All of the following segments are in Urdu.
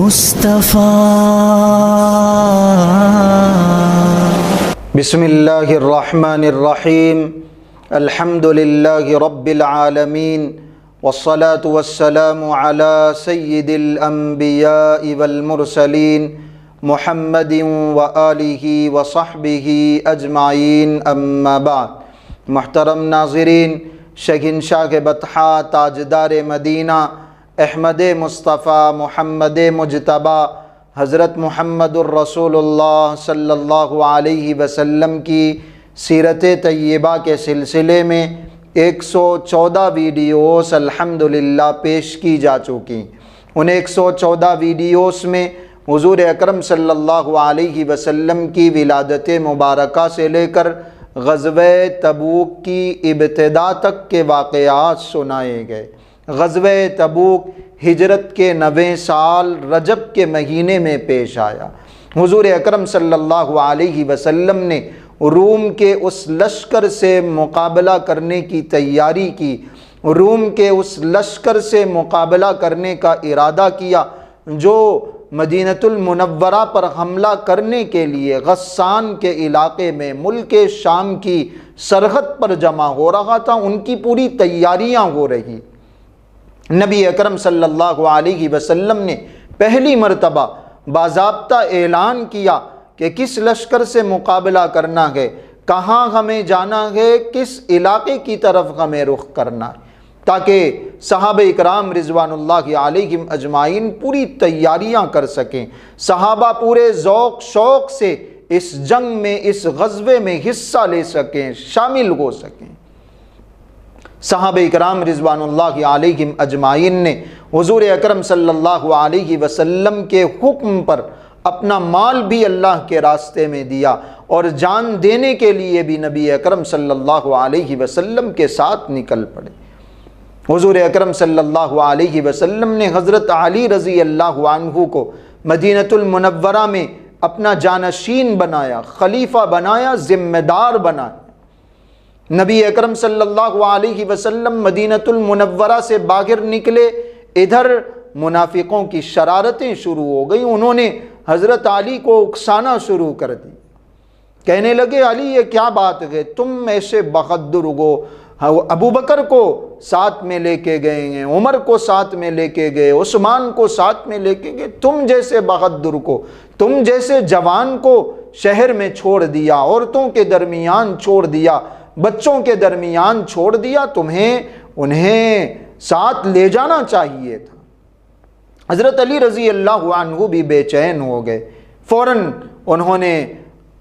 مصطفیٰ۔ بسم اللہ الرحمن الرحیم، الحمد للہ رب العالمین، والصلاة والسلام علی سید الانبیاء والمرسلین محمد وآلہ وصحبہ اجمعین، اما بعد۔ محترم ناظرین، شہنشاہ بطحا، تاجدار مدینہ، احمد مصطفیٰ محمد مجتبیٰ حضرت محمد الرسول اللہ صلی اللہ علیہ وسلم کی سیرت طیبہ کے سلسلے میں 114 ویڈیوز الحمدللہ پیش کی جا چکی۔ ان 114 ویڈیوز میں حضور اکرم صلی اللہ علیہ وسلم کی ولادت مبارکہ سے لے کر غزوہ تبوک کی ابتدا تک کے واقعات سنائے گئے۔ غزوہ تبوک ہجرت کے 90 سال رجب کے مہینے میں پیش آیا۔ حضور اکرم صلی اللہ علیہ وسلم نے روم کے اس لشکر سے مقابلہ کرنے کی تیاری کی، روم کے اس لشکر سے مقابلہ کرنے کا ارادہ کیا جو مدینہ المنورہ پر حملہ کرنے کے لیے غسان کے علاقے میں ملک شام کی سرحد پر جمع ہو رہا تھا۔ ان کی پوری تیاریاں ہو رہی۔ نبی اکرم صلی اللہ علیہ وسلم نے پہلی مرتبہ باضابطہ اعلان کیا کہ کس لشکر سے مقابلہ کرنا ہے، کہاں ہمیں جانا ہے، کس علاقے کی طرف ہمیں رخ کرنا ہے، تاکہ صحابہ اکرام رضوان اللہ علیہم اجمعین پوری تیاریاں کر سکیں، صحابہ پورے ذوق شوق سے اس جنگ میں، اس غزوے میں حصہ لے سکیں، شامل ہو سکیں۔ صحابہ اکرام رضوان اللہ علیہم اجمعین نے حضور اکرم صلی اللہ علیہ وسلم کے حکم پر اپنا مال بھی اللہ کے راستے میں دیا، اور جان دینے کے لیے بھی نبی اکرم صلی اللہ علیہ وسلم کے ساتھ نکل پڑے۔ حضور اکرم صلی اللہ علیہ وسلم نے حضرت علی رضی اللہ عنہ کو مدینہ المنورہ میں اپنا جانشین بنایا، خلیفہ بنایا، ذمہ دار بنایا۔ نبی اکرم صلی اللہ علیہ وسلم مدینہ المنورہ سے باہر نکلے، ادھر منافقوں کی شرارتیں شروع ہو گئیں۔ انہوں نے حضرت علی کو اکسانا شروع کر دی، کہنے لگے علی یہ کیا بات ہے، تم ایسے بہادر ہو، ابو بکر کو ساتھ میں لے کے گئے ہیں، عمر کو ساتھ میں لے کے گئے، عثمان کو ساتھ میں لے کے گئے، تم جیسے بہادر کو، تم جیسے جوان کو شہر میں چھوڑ دیا، عورتوں کے درمیان چھوڑ دیا، بچوں کے درمیان چھوڑ دیا، انہیں ساتھ لے جانا چاہیے تھا۔ حضرت علی رضی اللہ عنہ بھی بے چین ہو گئے۔ فوراً انہوں نے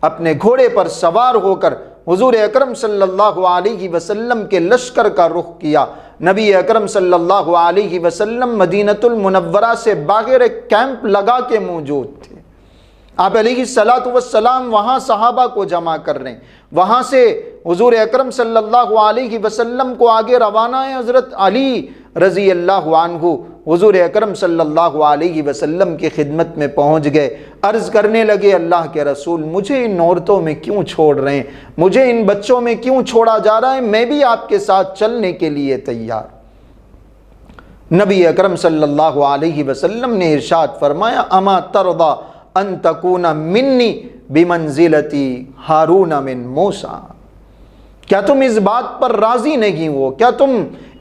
اپنے گھوڑے پر سوار ہو کر حضور اکرم صلی اللہ علیہ وسلم کے لشکر کا رخ کیا۔ نبی اکرم صلی اللہ علیہ وسلم مدینہ المنورہ سے باہر ایک کیمپ لگا کے موجود تھے۔ آپ علیہ السلام وہاں صحابہ کو جمع کر رہے ہیں، وہاں سے حضور اکرم صلی اللہ علیہ وسلم کو آگے روانہ ہے۔ حضرت علی رضی اللہ عنہ حضور اکرم صلی اللہ علیہ وسلم کی خدمت میں پہنچ گئے، عرض کرنے لگے اللہ کے رسول مجھے ان عورتوں میں کیوں چھوڑ رہے ہیں، مجھے ان بچوں میں کیوں چھوڑا جا رہا ہے، میں بھی آپ کے ساتھ چلنے کے لیے تیار۔ نبی اکرم صلی اللہ علیہ وسلم نے ارشاد فرمایا اما ترضى ان تکون منی بمنزلتی ہارون من موسیٰ، کیا تم اس بات پر راضی نہیں ہو، کیا تم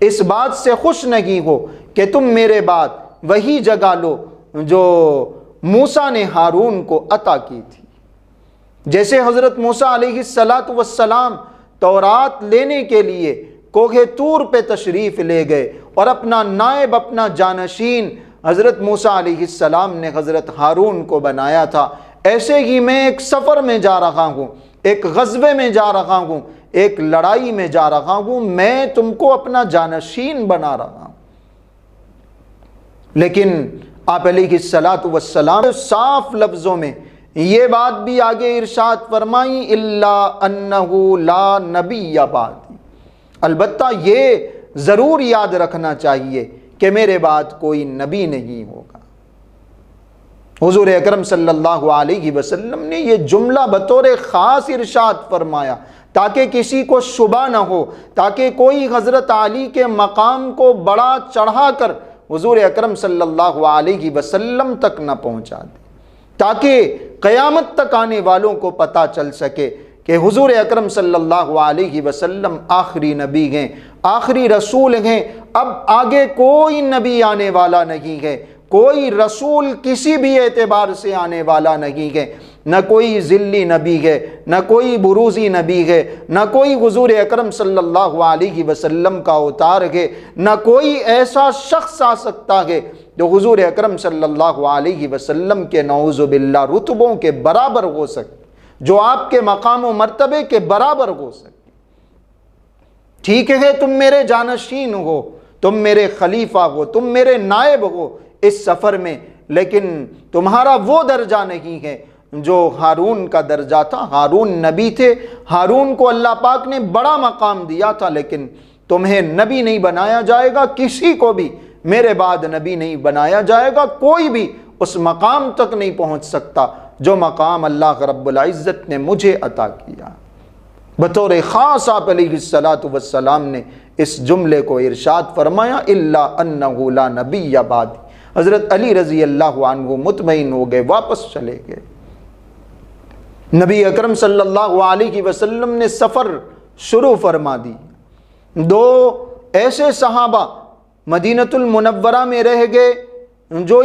اس بات سے خوش نہیں ہو کہ تم میرے بعد وہی جگہ لو جو موسیٰ نے ہارون کو عطا کی تھی۔ جیسے حضرت موسیٰ علیہ السلام تورات لینے کے لیے کوہ طور پہ تشریف لے گئے اور اپنا نائب، اپنا جانشین حضرت موسیٰ علیہ السلام نے حضرت ہارون کو بنایا تھا، ایسے ہی میں ایک سفر میں جا رہا ہوں، ایک غزوے میں جا رہا ہوں، ایک لڑائی میں جا رہا ہوں، میں تم کو اپنا جانشین بنا رہا ہوں۔ لیکن آپ علیہ السلام صاف لفظوں میں یہ بات بھی آگے ارشاد فرمائی الا انہ لا نبی بعدی، البتہ یہ ضرور یاد رکھنا چاہیے کہ میرے بعد کوئی نبی نہیں ہوگا۔ حضور اکرم صلی اللہ علیہ وسلم نے یہ جملہ بطور خاص ارشاد فرمایا تاکہ کسی کو شبہ نہ ہو، تاکہ کوئی حضرت علی کے مقام کو بڑا چڑھا کر حضور اکرم صلی اللہ علیہ وسلم تک نہ پہنچا دے، تاکہ قیامت تک آنے والوں کو پتہ چل سکے کہ حضور اکرم صلی اللہ علیہ وسلم آخری نبی ہیں، آخری رسول ہیں، اب آگے کوئی نبی آنے والا نہیں ہے، کوئی رسول کسی بھی اعتبار سے آنے والا نہیں ہے، نہ کوئی ذلی نبی ہے، نہ کوئی بروزی نبی ہے، نہ کوئی حضور اکرم صلی اللہ علیہ وسلم کا اوتار ہے، نہ کوئی ایسا شخص آ سکتا ہے جو حضور اکرم صلی اللہ علیہ وسلم کے نعوذ باللہ رتبوں کے برابر ہو سکے، جو آپ کے مقام و مرتبے کے برابر ہو سکے۔ ٹھیک ہے تم میرے جانشین ہو، تم میرے خلیفہ ہو، تم میرے نائب ہو اس سفر میں، لیکن تمہارا وہ درجہ نہیں ہے جو ہارون کا درجہ تھا۔ ہارون نبی تھے، ہارون کو اللہ پاک نے بڑا مقام دیا تھا، لیکن تمہیں نبی نہیں بنایا جائے گا، کسی کو بھی میرے بعد نبی نہیں بنایا جائے گا، کوئی بھی اس مقام تک نہیں پہنچ سکتا جو مقام اللہ رب العزت نے مجھے عطا کیا۔ بطور خاص آپ علیہ السلام نے اس جملے کو ارشاد فرمایا، الا انہ لا نبی بعدی۔ حضرت علی رضی اللہ عنہ مطمئن ہو گئے، واپس چلے گئے۔ نبی اکرم صلی اللہ علیہ وسلم نے سفر شروع فرما دی۔ دو ایسے صحابہ مدینۃ المنورہ میں رہ گئے جو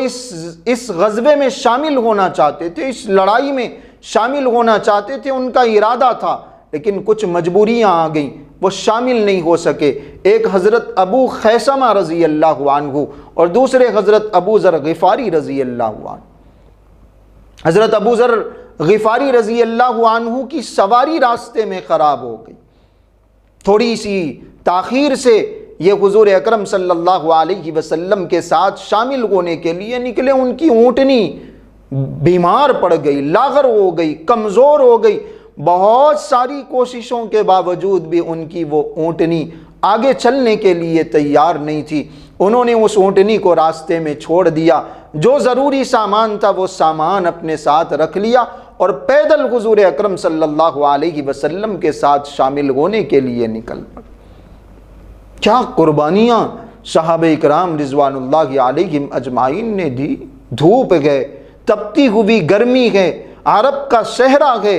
اس غزوے میں شامل ہونا چاہتے تھے، اس لڑائی میں شامل ہونا چاہتے تھے، ان کا ارادہ تھا، لیکن کچھ مجبوریاں آ گئیں، وہ شامل نہیں ہو سکے۔ ایک حضرت ابو خیثمہ رضی اللہ عنہ اور دوسرے حضرت ابو ذر غفاری رضی اللہ عنہ۔ حضرت ابو ذر غفاری رضی اللہ عنہ کی سواری راستے میں خراب ہو گئی، تھوڑی سی تاخیر سے یہ حضور اکرم صلی اللہ علیہ وسلم کے ساتھ شامل ہونے کے لیے نکلے، ان کی اونٹنی بیمار پڑ گئی، لاغر ہو گئی، کمزور ہو گئی، بہت ساری کوششوں کے باوجود بھی ان کی وہ اونٹنی آگے چلنے کے لیے تیار نہیں تھی۔ انہوں نے اس اونٹنی کو راستے میں چھوڑ دیا، جو ضروری سامان تھا وہ سامان اپنے ساتھ رکھ لیا اور پیدل حضور اکرم صلی اللہ علیہ وسلم کے ساتھ شامل ہونے کے لیے نکل پڑے۔ کیا قربانیاں صحابہ اکرام رضوان اللہ علیہم اجمعین نے دی۔ دھوپ ہے، تپتی ہوئی گرمی ہے، عرب کا صحرا ہے،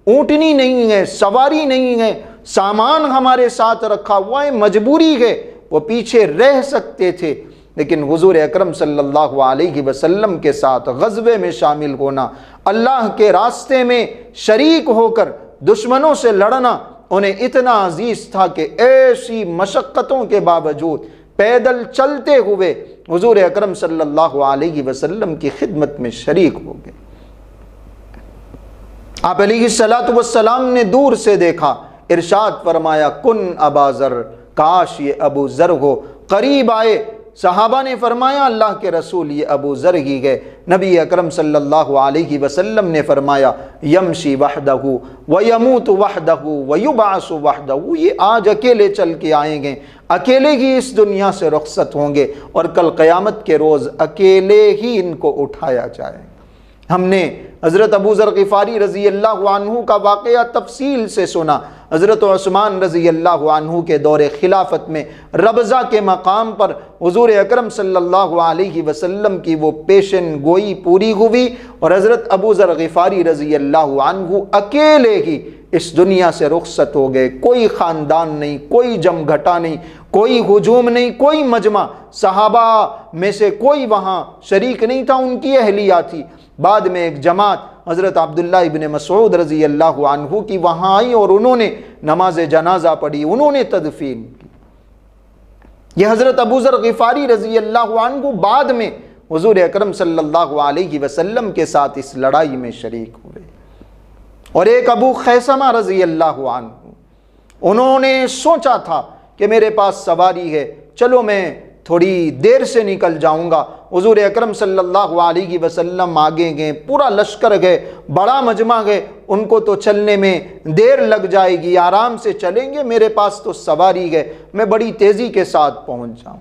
اونٹنی نہیں ہے، سواری نہیں ہے، سامان ہمارے ساتھ رکھا ہوا ہے، مجبوری ہے، وہ پیچھے رہ سکتے تھے، لیکن حضور اکرم صلی اللہ علیہ وسلم کے ساتھ غزوے میں شامل ہونا، اللہ کے راستے میں شریک ہو کر دشمنوں سے لڑنا انہیں اتنا عزیز تھا کہ ایسی مشقتوں کے باوجود پیدل چلتے ہوئے حضور اکرم صلی اللہ علیہ وسلم کی خدمت میں شریک ہو گئے۔ آپ علیہ السلام نے دور سے دیکھا، ارشاد فرمایا کن ابا ذر، کاش یہ ابو ذر ہو۔ قریب آئے، صحابہ نے فرمایا اللہ کے رسول یہ ابو ذر ہی ہے۔ نبی اکرم صلی اللہ علیہ وسلم نے فرمایا یمشی وحدہ ویموت وحدہ ویبعث وحدہ، یہ آج اکیلے چل کے آئیں گے، اکیلے ہی اس دنیا سے رخصت ہوں گے اور کل قیامت کے روز اکیلے ہی ان کو اٹھایا جائے۔ ہم نے حضرت ابو ذر غفاری رضی اللہ عنہ کا واقعہ تفصیل سے سنا۔ حضرت عثمان رضی اللہ عنہ کے دور خلافت میں ربضہ کے مقام پر حضور اکرم صلی اللہ علیہ وسلم کی وہ پیشن گوئی پوری ہوئی اور حضرت ابو ذر غفاری رضی اللہ عنہ اکیلے ہی اس دنیا سے رخصت ہو گئے۔ کوئی خاندان نہیں، کوئی جم گھٹا نہیں، کوئی ہجوم نہیں، کوئی مجمع، صحابہ میں سے کوئی وہاں شریک نہیں تھا، ان کی اہلیہ تھی۔ بعد میں ایک جماعت حضرت عبداللہ ابن مسعود رضی اللہ عنہ کی وہاں آئی اور انہوں نے نماز جنازہ پڑھی، انہوں نے تدفین کی۔ یہ حضرت ابو ذر غفاری رضی اللہ عنہ بعد میں حضور اکرم صلی اللہ علیہ وسلم کے ساتھ اس لڑائی میں شریک ہوئے۔ اور ایک ابو خیثمہ رضی اللہ عنہ، انہوں نے سوچا تھا کہ میرے پاس سواری ہے، چلو میں تھوڑی دیر سے نکل جاؤں گا۔ حضور اکرم صلی اللہ علیہ وسلم آگے گئے، پورا لشکر گئے، بڑا مجمع گئے، ان کو تو چلنے میں دیر لگ جائے گی، آرام سے چلیں گے، میرے پاس تو سواری ہے، میں بڑی تیزی کے ساتھ پہنچ جاؤں۔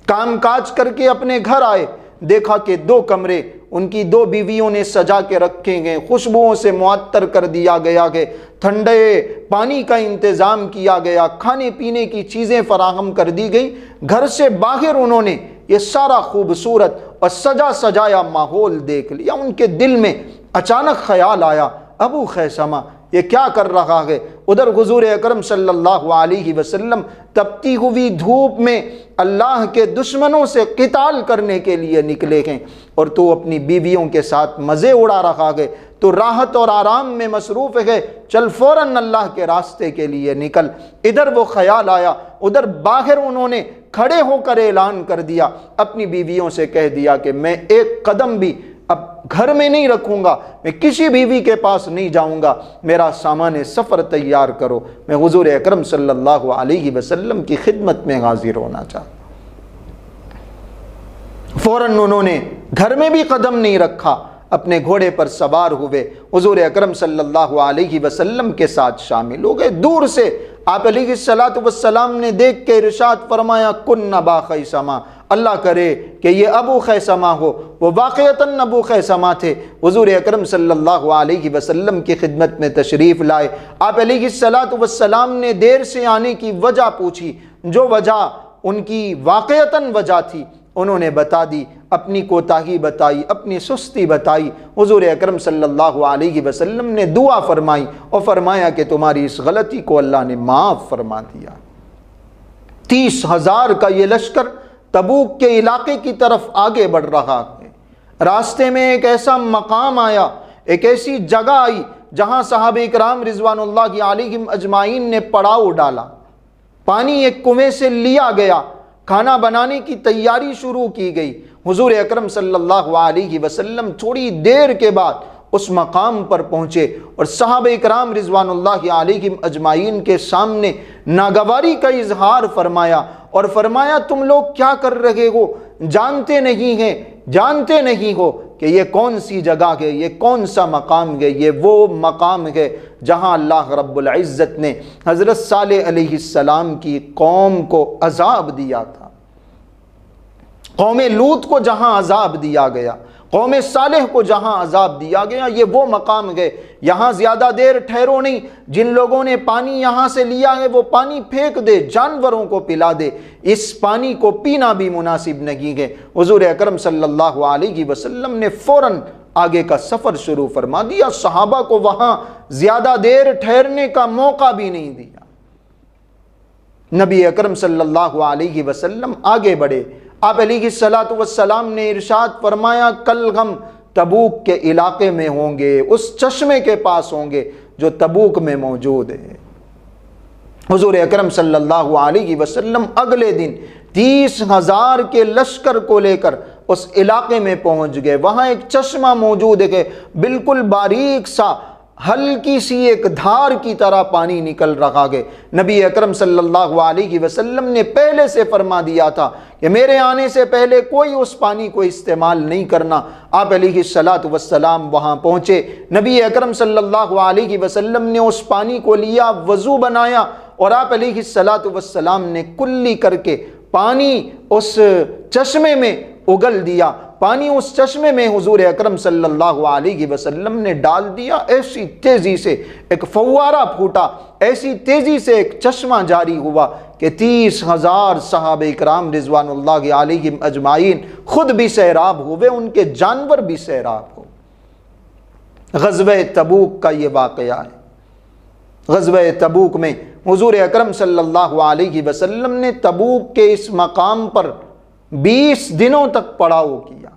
کام کاج کر کے اپنے گھر آئے، دیکھا کہ 2 کمرے ان کی 2 بیویوں نے سجا کے رکھے گئے، خوشبوؤں سے معطر کر دیا گیا ہے، ٹھنڈے پانی کا انتظام کیا گیا، کھانے پینے کی چیزیں فراہم کر دی گئیں۔ گھر سے باہر انہوں نے یہ سارا خوبصورت اور سجا سجایا ماحول دیکھ لیا، ان کے دل میں اچانک خیال آیا ابو خیثمہ یہ کیا کر رہا ہے؟ ادھر حضور اکرم صلی اللہ علیہ وسلم تپتی ہوئی دھوپ میں اللہ کے دشمنوں سے قتال کرنے کے لیے نکلے ہیں، اور تو اپنی بیویوں کے ساتھ مزے اڑا رہا ہے، تو راحت اور آرام میں مصروف ہے، چل فوراً اللہ کے راستے کے لیے نکل۔ ادھر وہ خیال آیا، ادھر باہر انہوں نے کھڑے ہو کر اعلان کر دیا، اپنی بیویوں سے کہہ دیا کہ میں ایک قدم بھی اب گھر میں نہیں رکھوں گا، میں کسی بیوی کے پاس نہیں جاؤں گا، میرا سامان سفر تیار کرو، میں حضور اکرم صلی اللہ علیہ وسلم کی خدمت میں حاضر ہونا چاہتا۔ فوراً انہوں نے گھر میں بھی قدم نہیں رکھا، اپنے گھوڑے پر سوار ہوئے، حضور اکرم صلی اللہ علیہ وسلم کے ساتھ شامل ہو گئے۔ دور سے آپ علیہ الصلوۃ والسلام نے دیکھ کے ارشاد فرمایا کن ابا خیثمہ، اللہ کرے کہ یہ ابو خیثمہ ہو۔ وہ واقعتاً ابو خیثمہ تھے، حضور اکرم صلی اللہ علیہ وسلم کی خدمت میں تشریف لائے۔ آپ علیہ الصلوۃ والسلام نے دیر سے آنے کی وجہ پوچھی، جو وجہ ان کی واقعتاً وجہ تھی انہوں نے بتا دی، اپنی کوتاہی بتائی، اپنی سستی بتائی۔ حضور اکرم صلی اللہ علیہ وسلم نے دعا فرمائی اور فرمایا کہ تمہاری اس غلطی کو اللہ نے معاف فرما دیا۔ 30,000 کا یہ لشکر تبوک کے علاقے کی طرف آگے بڑھ رہا ہے۔ راستے میں ایک ایسا مقام آیا، ایک ایسی جگہ آئی جہاں صحابہ کرام رضوان اللہ علیہم اجمعین نے پڑاؤ ڈالا۔ پانی ایک کنویں سے لیا گیا، کھانا بنانے کی تیاری شروع کی گئی۔ حضور اکرم صلی اللہ علیہ وسلم تھوڑی دیر کے بعد اس مقام پر پہنچے اور صحابہ کرام رضوان اللہ علیہم اجمعین کے سامنے ناگواری کا اظہار فرمایا اور فرمایا تم لوگ کیا کر رہے ہو؟ جانتے نہیں ہو کہ یہ کون سی جگہ ہے، یہ کون سا مقام ہے؟ یہ وہ مقام ہے جہاں اللہ رب العزت نے حضرت صالح علیہ السلام کی قوم کو عذاب دیا تھا، قوم لوط کو جہاں عذاب دیا گیا، قوم صالح کو جہاں عذاب دیا گیا، یہ وہ مقام ہے۔ یہاں زیادہ دیر ٹھہرو نہیں، جن لوگوں نے پانی یہاں سے لیا ہے وہ پانی پھینک دے، جانوروں کو پلا دے، اس پانی کو پینا بھی مناسب نہیں ہے۔ حضور اکرم صلی اللہ علیہ وسلم نے فوراً آگے کا سفر شروع فرما دیا، صحابہ کو وہاں زیادہ دیر ٹھہرنے کا موقع بھی نہیں دیا۔ نبی اکرم صلی اللہ علیہ وسلم آگے بڑھے۔ آپ علیہ الصلوۃ والسلام نے ارشاد فرمایا کل ہم تبوک کے علاقے میں ہوں گے، اس چشمے کے پاس ہوں گے جو تبوک میں موجود ہے۔ حضور اکرم صلی اللہ علیہ وسلم اگلے دن 30,000 کے لشکر کو لے کر اس علاقے میں پہنچ گئے۔ وہاں ایک چشمہ موجود ہے، بالکل باریک سا ہلکی سی ایک دھار کی طرح پانی نکل رہا ہے۔ نبی اکرم صلی اللہ علیہ وسلم نے پہلے سے فرما دیا تھا کہ میرے آنے سے پہلے کوئی اس پانی کو استعمال نہیں کرنا۔ آپ علیہ الصلوۃ والسلام وہاں پہنچے، نبی اکرم صلی اللہ علیہ وسلم نے اس پانی کو لیا، وضو بنایا اور آپ علیہ الصلوۃ والسلام نے کلی کر کے پانی اس چشمے میں اگل دیا۔ پانی اس چشمے میں حضور اکرم صلی اللہ علیہ وسلم نے ڈال دیا، ایسی تیزی سے ایک فوارہ پھوٹا، ایسی تیزی سے ایک چشمہ جاری ہوا کہ 30,000 صحابہ کرام رضوان اللہ علیہم اجمعین خود بھی سیراب ہوئے، ان کے جانور بھی سیراب ہو۔ غزوہ تبوک کا یہ واقعہ ہے۔ غزوہ تبوک میں حضور اکرم صلی اللہ علیہ وسلم نے تبوک کے اس مقام پر 20 دنوں تک پڑاؤ کیا۔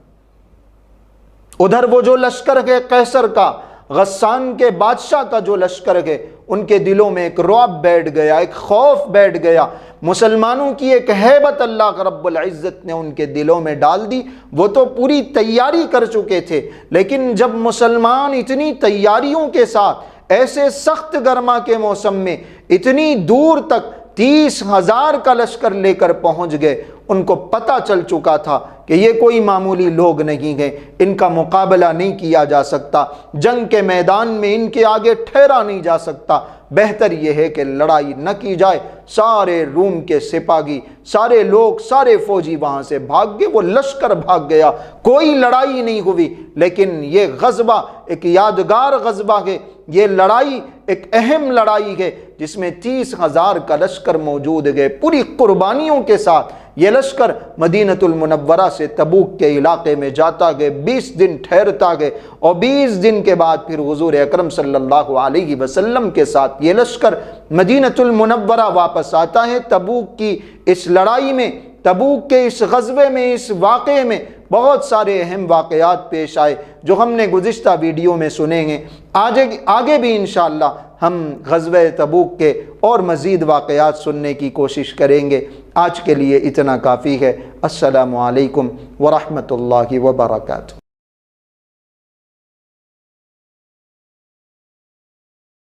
ادھر وہ جو لشکر ہے قیصر کا، غسان کے بادشاہ کا جو لشکر ہے، ان کے دلوں میں ایک رعب بیٹھ گیا، ایک خوف بیٹھ گیا، مسلمانوں کی ایک ہیبت اللہ رب العزت نے ان کے دلوں میں ڈال دی۔ وہ تو پوری تیاری کر چکے تھے، لیکن جب مسلمان اتنی تیاریوں کے ساتھ ایسے سخت گرما کے موسم میں اتنی دور تک 30,000 کا لشکر لے کر پہنچ گئے، ان کو پتہ چل چکا تھا کہ یہ کوئی معمولی لوگ نہیں ہیں، ان کا مقابلہ نہیں کیا جا سکتا، جنگ کے میدان میں ان کے آگے ٹھہرا نہیں جا سکتا۔ بہتر یہ ہے کہ لڑائی نہ کی جائے۔ سارے روم کے سپاہی، سارے لوگ، سارے فوجی وہاں سے بھاگ گئے، وہ لشکر بھاگ گیا، کوئی لڑائی نہیں ہوئی۔ لیکن یہ غزوہ ایک یادگار غزوہ ہے، یہ لڑائی ایک اہم لڑائی ہے جس میں 30,000 کا لشکر موجود ہے، پوری قربانیوں کے ساتھ یہ لشکر مدینۃ المنورہ سے تبوک کے علاقے میں جاتا ہے، 20 دن ٹھہرتا ہے، اور 20 دن کے بعد پھر حضور اکرم صلی اللہ علیہ وسلم کے ساتھ یہ لشکر مدینۃ المنورہ واپس آتا ہے۔ تبوک کی اس لڑائی میں، تبوک کے اس غزوے میں، اس واقعے میں بہت سارے اہم واقعات پیش آئے جو ہم نے گزشتہ ویڈیو میں سنے ہیں۔ آگے بھی انشاءاللہ ہم غزوہ تبوک کے اور مزید واقعات سننے کی کوشش کریں گے۔ آج کے لیے اتنا کافی ہے۔ السلام علیکم ورحمۃ اللہ وبرکاتہ۔